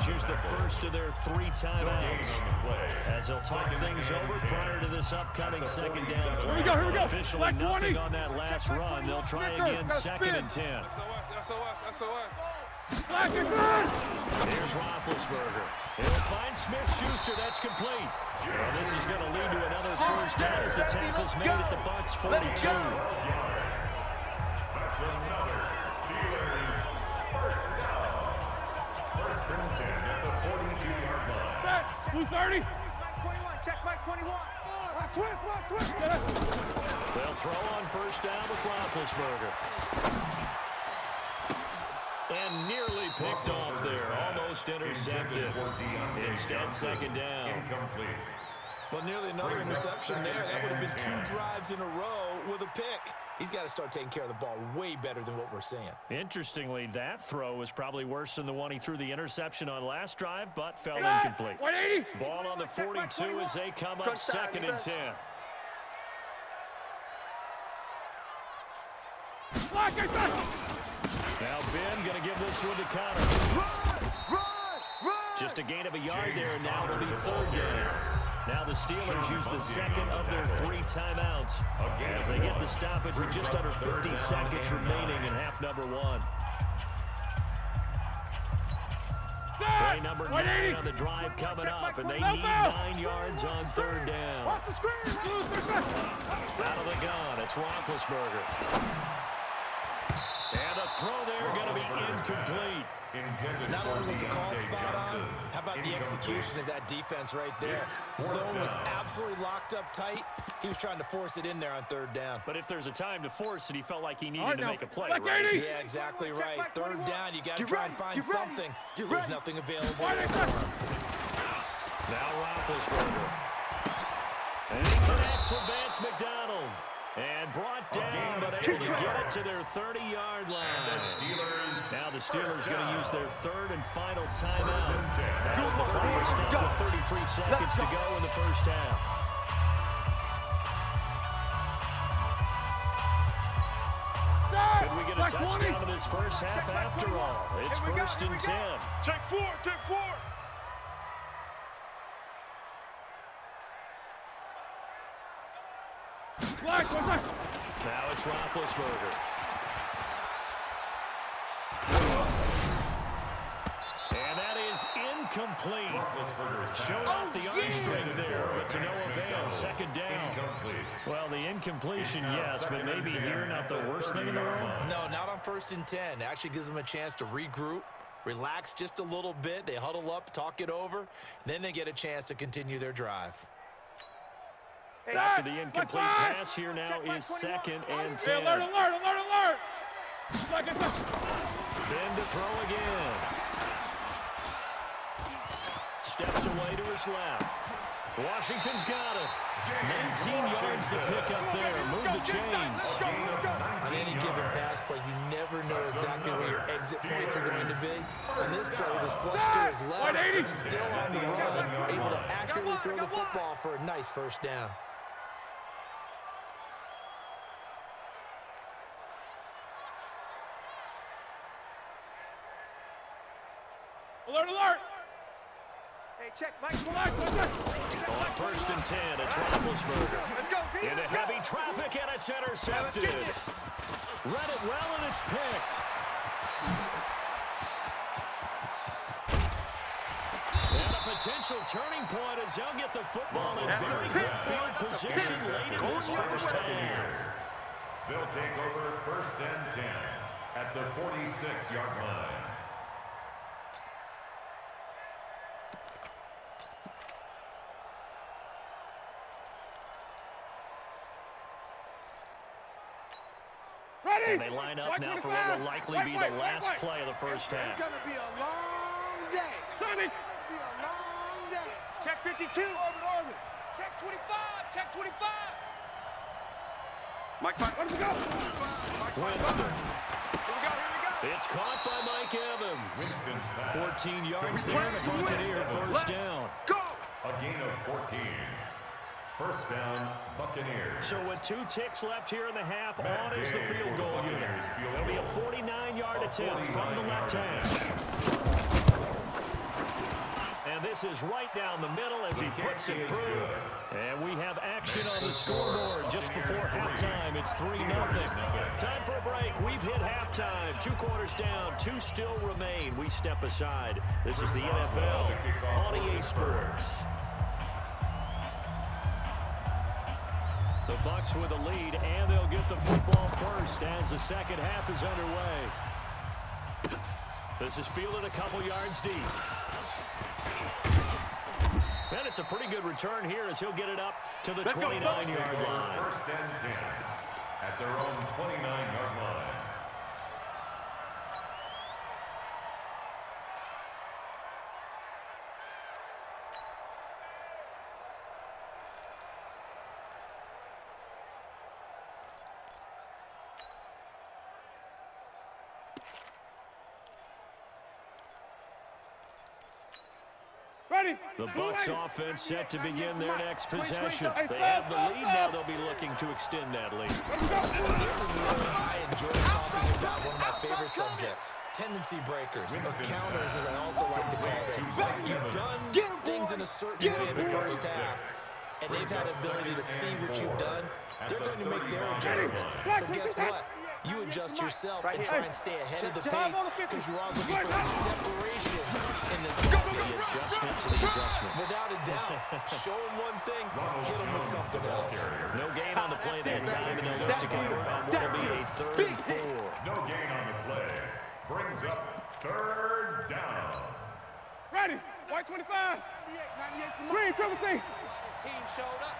Steelers use the first of their 3 timeouts as they'll talk things over prior to this upcoming second down play. Here we go. Officially nothing on that last run. They'll try again, 2nd and 10. Here's Roethlisberger. He'll find Smith-Schuster. That's complete. And this is going to lead to another first down as the tackle's made at the Bucs 42. That's another Steelers first down. 1st and 10 at the 42-yard line. Blue 30. Check back 21. Switch. They'll throw on first down with Roethlisberger. And nearly picked off there. Almost intercepted. Instead, 2nd down. Incomplete. Well, nearly another interception there. That would have been 2 drives in a row with a pick. He's got to start taking care of the ball way better than what we're seeing. Interestingly, that throw was probably worse than the one he threw the interception on last drive, but fell incomplete. 180. Ball on the 42 as they come up 2nd and 10. Now Ben going to give this one to Connor. Just a gain of a yard there, and now it'll be 3rd down. Now the Steelers use the 2nd of their 3 timeouts as they get the stoppage with just under 50 seconds remaining in half number 1. Play number 9 on the drive coming up, and they need 9 yards on 3rd down. Out of the gun, it's Roethlisberger. And a throw there going to be incomplete. Not only was the call spot on, how about the execution of that defense right there? Zone was absolutely locked up tight. He was trying to force it in there on 3rd down. But if there's a time to force it, he felt like he needed to make a play, right? Yeah, exactly right. 3rd down, you got to try and find something. There's nothing available for him. Now Roethlisberger. And he connects with Vance McDonald. And brought down, but able to get it to their 30-yard line. Now the Steelers going to use their 3rd and final timeout. As the clock stops with 33 seconds to go in the first half. Could we get a touchdown in this first half after all? It's 1st and 10. Check 4. Now it's Roethlisberger. And that is incomplete. Showing off the arm strength there, but to no avail. 2nd down. Well, the incompletion, yes, but maybe here not the worst thing in the world. No, not on 1st and 10. Actually gives them a chance to regroup, relax just a little bit. They huddle up, talk it over, then they get a chance to continue their drive. After the incomplete pass, here now is 2nd and 10. Alert. Ben to throw again. Steps away to his left. Washington's got it. 19 yards to pick up there. Move the chains. On any given pass play, you never know exactly where your exit points are going to be. On this play, it was flushed to his left, still on the run, able to accurately throw the football for a nice 1st down. Alert. Hey, check, Mike. On 1st and 10, it's Roethlisberger. Let's go, D. Into heavy traffic, and it's intercepted. Read it well, and it's picked. And a potential turning point as they'll get the football in very good field position late in this first half. They'll take over 1st and 10 at the 46-yard line. And they line up now for what will likely be the last play of the first half. It's going to be a long day. Sonic. It's going to be a long day. Check 52. Orbit. Check 25. Check 25. Mike, let him go. Winston. It's caught by Mike Evans. 14 yards there, and a Buccaneer first down. Go. A gain of 14. 1st down, Buccaneers. So with 2 ticks left here in the half, on is the field goal unit. There'll be a 49-yard attempt from the left hash. This is right down the middle as he puts it through. And we have action on the scoreboard just before halftime. It's 3-0. Time for a break. We've hit halftime. 2 quarters down. 2 still remain. We step aside. This is the NFL on EA Sports. The Bucs with a lead, and they'll get the football first as the second half is underway. This is fielded a couple yards deep. And it's a pretty good return here as he'll get it up to the 29-yard line. First and 10 at their own 29-yard line. The Bucs offense set to begin their next possession. They have the lead now. They'll be looking to extend that lead. This is where I enjoy talking about one of my favorite subjects, tendency breakers, or counters as I also like to call them. You've done things in a certain way in the first half, and they've had ability to see what you've done. They're going to make their adjustments. So guess what? You adjust yourself and try and stay ahead of the pace because you are looking for some separation in this ball game. The adjustment to the adjustment. Without a doubt. Show them one thing, hit them with something else. No gain on the play that time, and they'll look to convert on what will be a 3rd and 4. No gain on the play. Brings up 3rd down. Ready. White 25. 98 Green, triple T. His team showed up.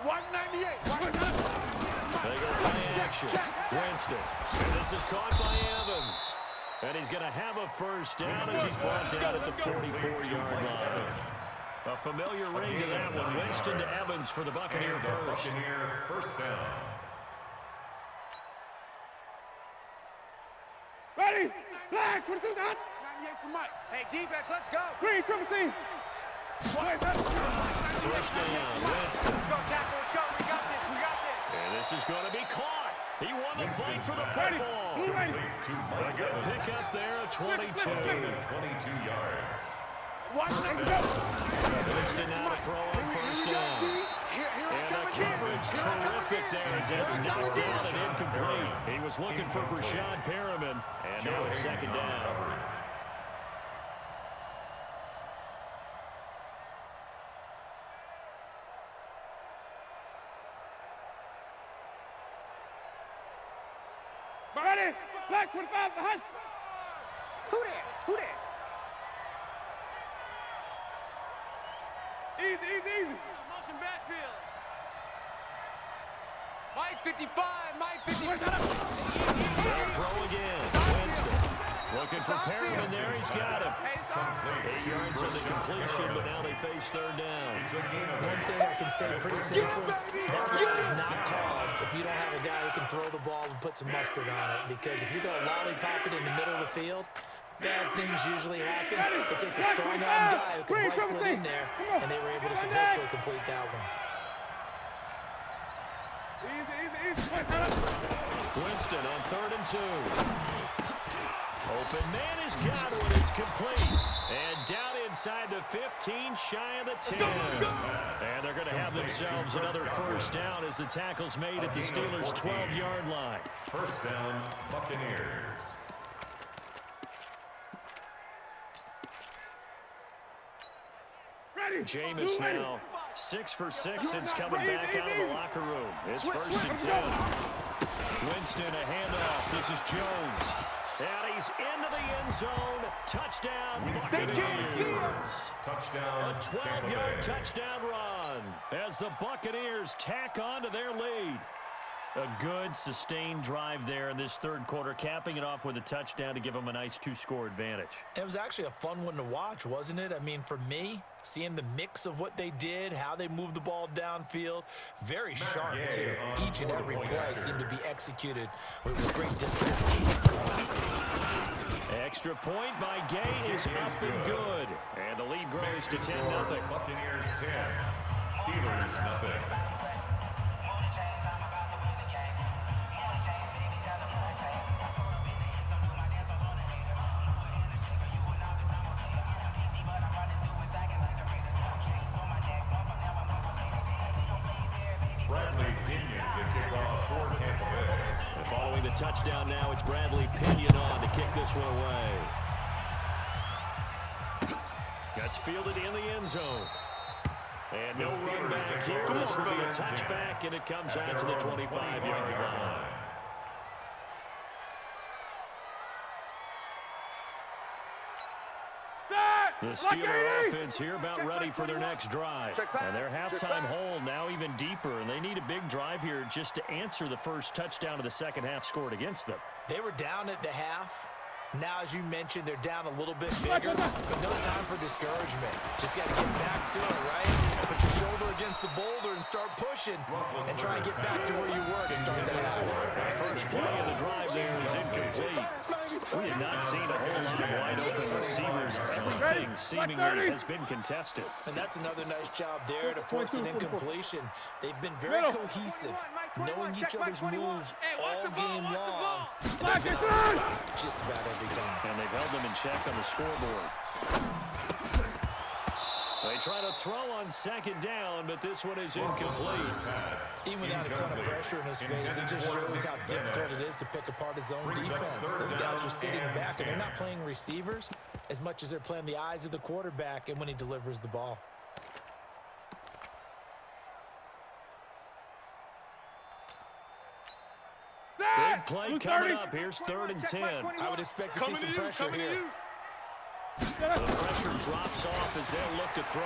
White 98. They go play action. Winston. And this is caught by Evans. And he's going to have a first down as he's brought down at the 44-yard line. A familiar ring to that one. Winston to Evans for the Buccaneer first. Buccaneer first down. Ready. Flag. 22 down. 98 for Mike. Hey, defense, let's go. Green, triple T. First down. Winston. Let's go, tackle. Let's go. We got this. We got this. And this is going to be caught. He won the fight for the football. A good pickup there, a 22. 22 yards. Winston now to throw on first down. And the coverage terrific there as that's knocked down and incomplete. He was looking for Brashad Perriman, and now it's 2nd down. Ready. Flag 25 behind. Who that? Who that? Easy. Motion backfield. Mike 55. Mike 55. They'll throw again. Winston looking for Perriman there. He's got him. 8 yards on the completion, but now they face 3rd down. One thing I can say pretty safely, that play is not called if you don't have a guy who can throw the ball and put some mustard on it. Because if you go lollipop it in the middle of the field, bad things usually happen. It takes a strong-arm guy who can rifle it in there, and they were able to successfully complete that one. Winston on 3rd and 2. Open man has got one. It's complete. And down inside the 15, shy of the 10. And they're going to have themselves another first down as the tackle's made at the Steelers' 12-yard line. First down, Buccaneers. Jameis now 6 for 6 since coming back out of the locker room. It's 1st and 10. Winston a handoff. This is Jones. And he's into the end zone. Touchdown, Buccaneers. Touchdown, A 12-yard touchdown run as the Buccaneers tack on to their lead. A good, sustained drive there in this 3rd quarter, capping it off with a touchdown to give them a nice 2-score advantage. It was actually a fun one to watch, wasn't it? I mean, for me, seeing the mix of what they did, how they moved the ball downfield, very sharp, too. Each and every play seemed to be executed with great dispatch. Extra point by Gay is up and good. And the lead grows to 10-0. Buccaneers 10, Steelers nothing. touchdown now. It's Bradley Pinion on to kick this one away. That's fielded in the end zone. And no run back here. This will be a touchback, and it comes out to the 25-yard line. The Steeler offense here about ready for their next drive. And their halftime hole now even deeper, and they need a big drive here just to answer the first touchdown of the second half scored against them. They were down at the half. Now, as you mentioned, they're down a little bit bigger, but no time for discouragement. Just got to get back to it, right? Put your shoulder against the boulder and start pushing and try and get back to where you were to start the half. First play of the drive there is incomplete. We have not seen a whole lot of wide-open receivers. Everything seemingly has been contested. And that's another nice job there to force an incompletion. They've been very cohesive, knowing each other's moves all game long. And they've been on the spot just about every time. And they've held them in check on the scoreboard. They try to throw on second down, but this one is incomplete. Even without a ton of pressure in his face, it just shows how difficult it is to pick apart his own defense. Those guys are sitting back, and they're not playing receivers as much as they're playing the eyes of the quarterback and when he delivers the ball. Big play coming up. Here's 3rd and 10. I would expect to see some pressure here. The pressure drops off as they'll look to throw.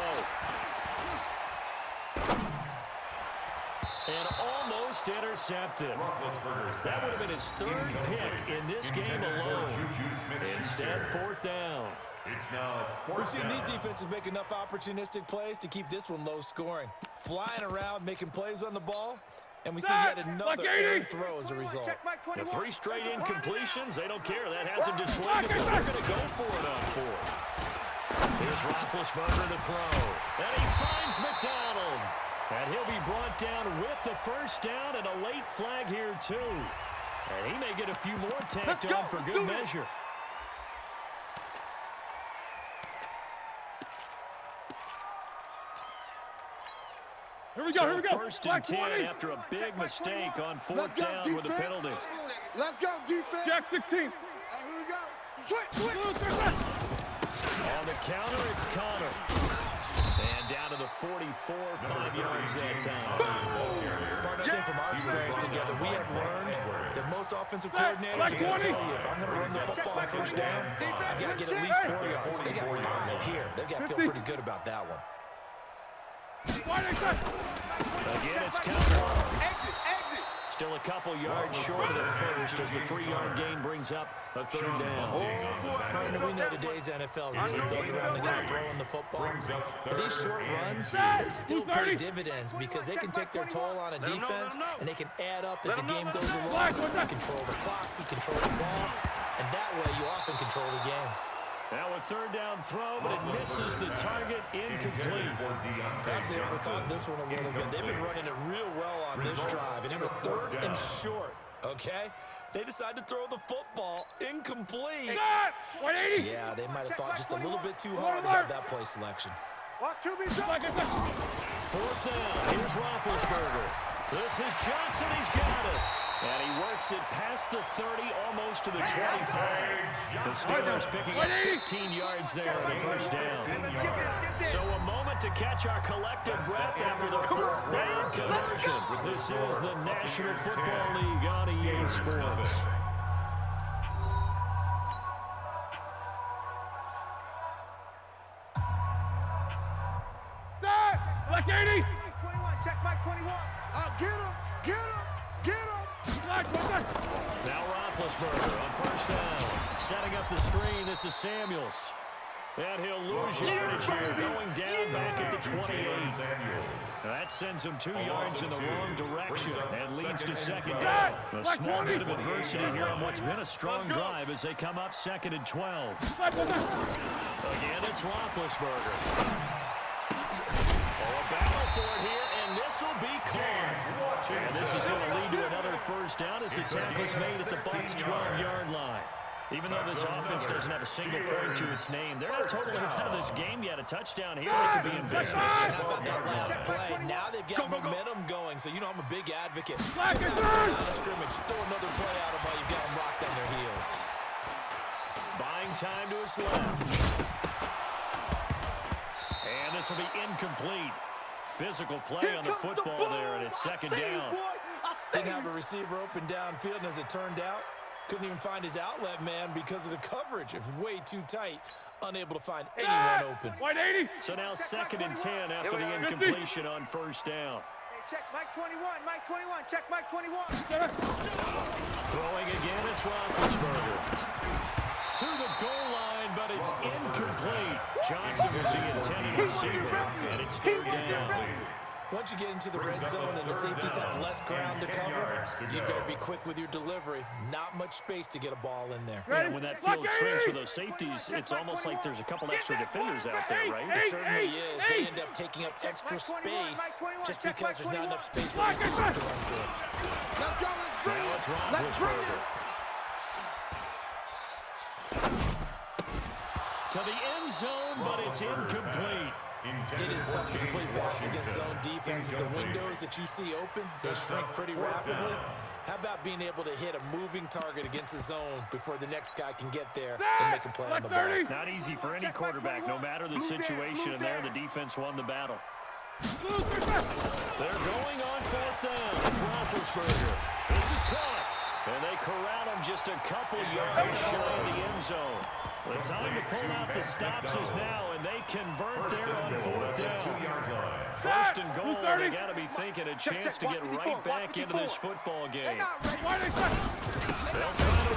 And almost intercepted. That would have been his 3rd pick in this game alone. Instead, 4th down. We've seen these defenses make enough opportunistic plays to keep this one low scoring. Flying around, making plays on the ball. And we see yet another errant throw as a result. The 3 straight incompletions, they don't care. That hasn't dissuaded them. They're going to go for it on 4th. Here's Roethlisberger to throw. And he finds McDonald. And he'll be brought down with the first down and a late flag here, too. And he may get a few more tacked on for good measure. Here we go, here we go. First and 10 after a big mistake on 4th down with a penalty. Let's go, defense. Jack 16. Here we go. Switch. On the counter, it's Connor. And down to the 44, 5 yards that time. Part of the thing from our experience together, we have learned that most offensive coordinators are going to tell you, if I'm going to run the football on 1st down, I've got to get at least 4 yards. They got 5 here. They've got to feel pretty good about that one. Again, it's counter. Still a couple yards short of the first as the 3-yard gain brings up a 3rd down. Partner, we know today's NFL is really built around the guy throwing the football. But these short runs, they still pay dividends because they can take their toll on a defense and they can add up as the game goes along. You control the clock, you control the ball, and that way you often control the game. Now a 3rd down throw, but it misses the target, incomplete. Perhaps they overthought this one a little bit. They've been running it real well on this drive, and it was 3rd and short, okay? They decided to throw the football incomplete. 180. Yeah, they might have thought just a little bit too hard about that play selection. Watch 2B. 4th down, here's Roethlisberger. This is Johnson, he's got it. And he works it past the 30, almost to the 25. The Steelers picking up 15 yards there on the 1st down. So a moment to catch our collective breath after the 4th down conversion. This is the National Football League on EA Sports. Black 80. 21, check Mike 21. Get him. Now Roethlisberger on 1st down. Setting up the screen, this is Samuels. And he'll lose yardage here, going down back at the 28. That sends him 2 yards in the wrong direction and leads to 2nd down. A small bit of adversity here on what's been a strong drive as they come up 2nd and 12. Again, it's Roethlisberger. A battle for it here, and this will be caught. And this is going to lead to another 1st down as the tackle's made at the Bucs' 12-yard line. Even though this offense doesn't have a single point to its name, they're not totally out of this game yet. A touchdown here, they could be in business. How about that last play? Now they've got momentum going, so you know I'm a big advocate. Out of scrimmage, throw another play out of while you've got them locked on their heels. Buying time to his left. And this will be incomplete. Physical play on the football there, and it's second down. Didn't have a receiver open downfield, and as it turned out, couldn't even find his outlet man because of the coverage. It was way too tight, unable to find anyone open. So now 2nd and 10 after the incompletion on first down. Hey, check Mike 21, Mike 21, check Mike 21. Throwing again, it's Roethlisberger. To the goal line, but it's incomplete. Johnson was the intended receiver, and it's third down. Once you get into the red zone and the safeties have less ground to cover, you better be quick with your delivery. Not much space to get a ball in there. Yeah, when that field shrinks for those safeties, it's almost like there's a couple extra defenders out there, right? It certainly is. They end up taking up extra space just because there's not enough space for receivers to run through. Let's go, let's bring Now it. it's Let's bring Roethlisberger. it. To the end zone, but it's incomplete. It is tough to complete passes against zone defenses. The windows that you see open, they shrink pretty rapidly. How about being able to hit a moving target against a zone before the next guy can get there and make a play on the ball? Not easy for any quarterback, no matter the situation, and there the defense won the battle. They're going on 4th down. It's Roethlisberger. This is caught. And they corral him just a couple yards shy of the end zone. The time to pull out the stops is now, and they convert there on 4th down. 1st and goal, they got to be thinking a chance to get right back into this football game. They'll try to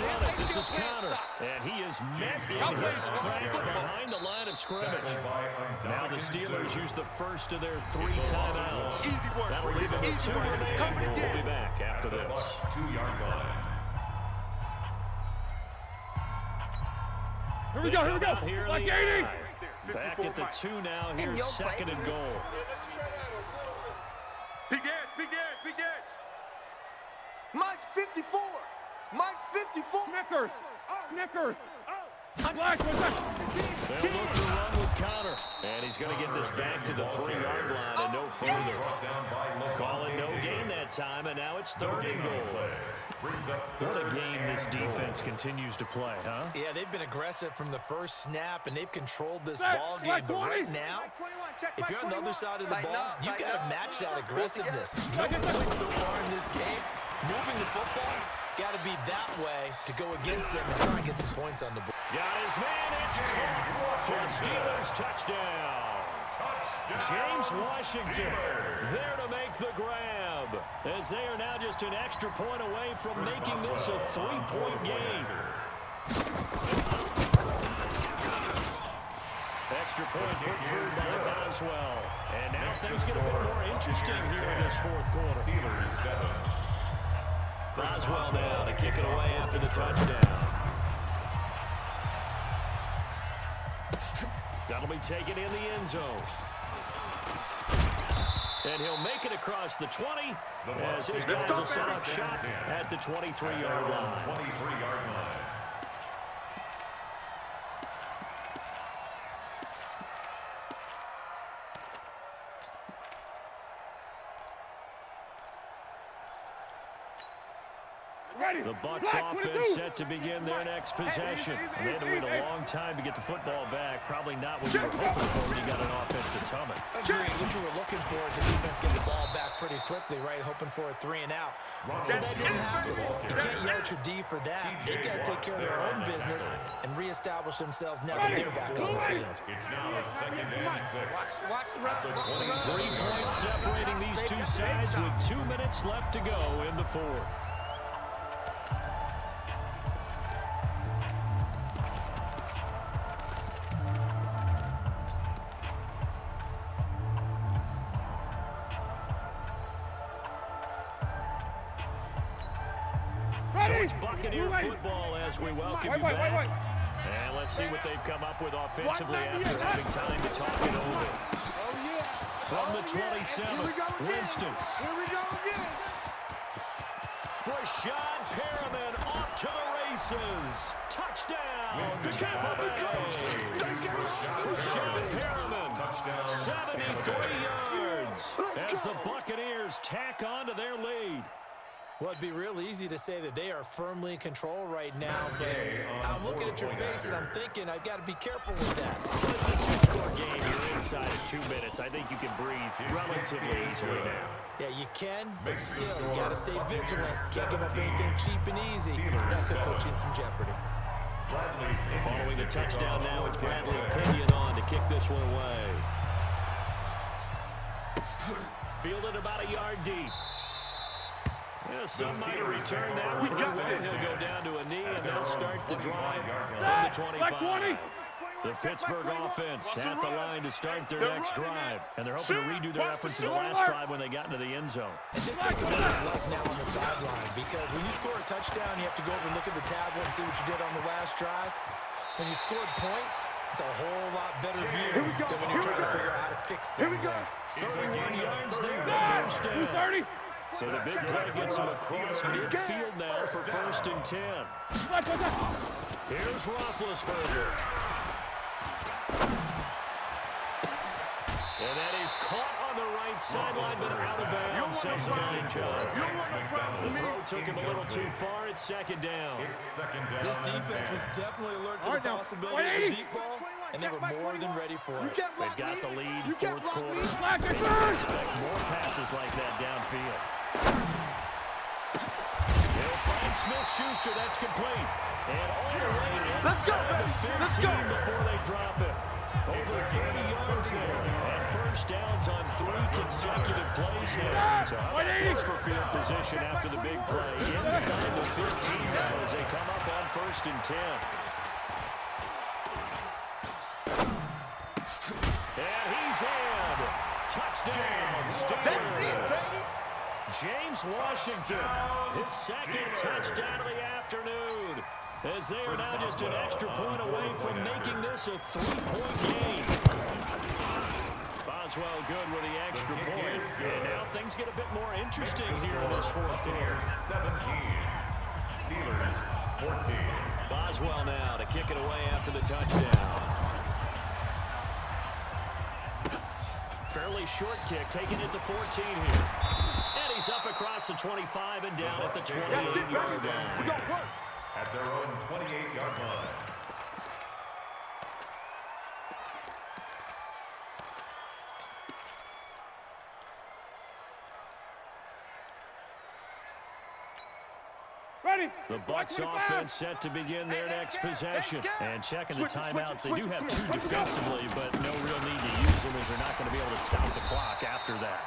run it. This is Connor, and he is met in his tracks behind the line of scrimmage. Now the Steelers use the first of their 3 timeouts. That'll leave them with 2 remaining. We'll be back after this. 2-yard line. Here we go. Like 80. Back at the 2 now. Here's 2nd and goal. Big edge. Mike's 54. Mike's 54. Snickers. They'll look to run with Connor. And he's going to get this back to the 3-yard line and no further. Call it no gain that time, and now it's 3rd and goal. What a game this defense continues to play, huh? Yeah, they've been aggressive from the first snap, and they've controlled this ball game. But right now, if you're on the other side of the ball, you've got to match that aggressiveness. No points so far in this game. Moving the football, got to be that way to go against them and try and get some points on the board. Got his man, it's caught for a Steelers touchdown. James Washington there to make the grab, as they are now just an extra point away from making this a 3-point game. Extra point put through by Boswell. And now things get a bit more interesting here in this 4th quarter. Boswell now to kick it away after the touchdown. That'll be taken in the end zone. And he'll make it across the 20 as his guys will set up shot at the 23-yard line. 23-yard line. The Bucs offense set to begin their next possession. They had to wait a long time to get the football back. Probably not what you were hoping for when you got an offense that's humming. Agreed. What you were looking for is the defense getting the ball back pretty quickly, right? Hoping for a 3 and out. So that didn't happen. You can't yell at your D for that. They've got to take care of their own business and reestablish themselves now that they're back on the field. It's now 2nd and 6. Watch the run. 3 points separating these two sides with 2 minutes left to go in the 4th. So it's Buccaneer football as we welcome you back. And let's see what they've come up with offensively after having time to talk it over. From the 27, Winston. Here we go again. Rashad Perriman off to the races. Touchdown, Tampa Bay. Breshad Perriman, 73 yards as the Buccaneers tack on to their lead. Well, it'd be real easy to say that they are firmly in control right now, but I'm looking at your face and I'm thinking I've got to be careful with that. Well, it's a two-score game. You're inside of 2 minutes. I think you can breathe relatively easily now. Yeah, you can, but still, you got to stay vigilant. Can't give up anything cheap and easy. That could put you in some jeopardy. Following the touchdown now, it's Bradley Pinion on to kick this one away. Fielded about a yard deep. Yeah, some might have returned that one. He'll go down to a knee, and they'll start the drive from the 25. The Pittsburgh offense at the line to start their next drive. And they're hoping to redo their efforts in the last drive when they got into the end zone. And just think about his luck now on the sideline, because when you score a touchdown, you have to go over and look at the tablet and see what you did on the last drive. When you scored points, it's a whole lot better view than when you're trying to figure out how to fix things there. 31 yards there, first down. 230. So the big play gets him across midfield now for 1st and 10. Here's Roethlisberger. And that is caught on the right sideline, but out of bounds, says the line judge. The throw took him a little too far. It's 2nd down. This defense was definitely alert to the possibility of the deep ball, and they were more than ready for it. They've got the lead, 4th quarter. Expect more passes like that downfield. They'll find Smith-Schuster. That's complete. And all the way inside the 15 before they drop it. Over 30 yards there. And first downs on 3 consecutive plays here. So how about this for field position after the big play? Inside the 15 now as they come up on 1st and 10. And he's in. Touchdown, Steelers. James Washington, his 2nd touchdown of the afternoon, as they are now just an extra point away from making this a 3-point game. Boswell good with the extra point, and now things get a bit more interesting here in this 4th quarter. 17, Steelers 14. Boswell now to kick it away after the touchdown. Fairly short kick, taking it to 14 here. And he's up across the 25 and down at the 28-yard line. At their own 28-yard line. Ready. The Bucs offense set to begin their next possession. And checking the timeouts, they do have 2 defensively, but no real need to use them as they're not going to be able to stop the clock after that.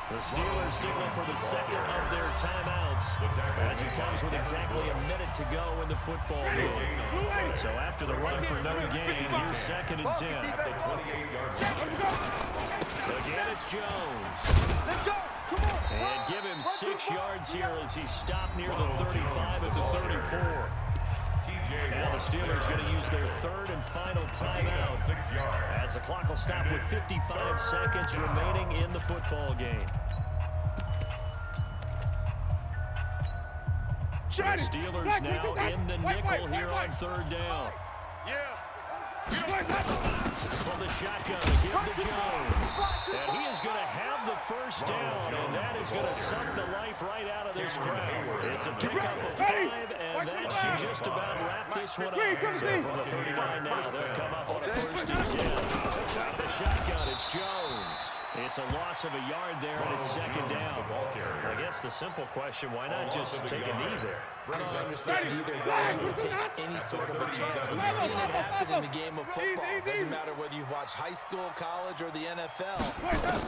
The Steelers signal for the 2nd of their timeouts as it comes with exactly a minute to go in the football game. So after the run for no gain, here's 2nd and 10. Again, it's Jones. And give him 6 yards here as he stopped near the 35 at the 34. Now the Steelers going to use their 3rd and final timeout as the clock will stop with 55 seconds remaining in the football game. The Steelers now in the nickel here on 3rd down. From the shotgun to give to Jones. And he is going to have the first down, and that is going to suck the life right out of this crowd. It's a pickup of 5, and that should just about wrap this one up. So from the 39 now, they'll come up on a 1st and 10. Out of the shotgun, it's Jones. It's a loss of a yard there, and it's 2nd down. I guess the simple question, why not just take a knee there? I don't understand either why you would take any sort of a chance. We've seen it happen in the game of football. It doesn't matter whether you've watched high school, college, or the NFL.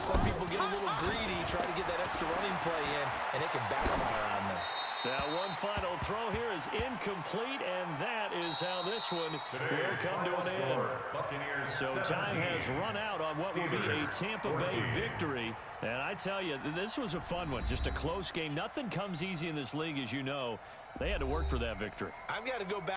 Some people get a little greedy, try to get that extra running play in, and it can backfire on them. Now one final throw here is incomplete, and that is how this one will come to an end. So time has run out on what will be a Tampa Bay victory. And I tell you, this was a fun one, just a close game. Nothing comes easy in this league, as you know. They had to work for that victory. I've got to go back.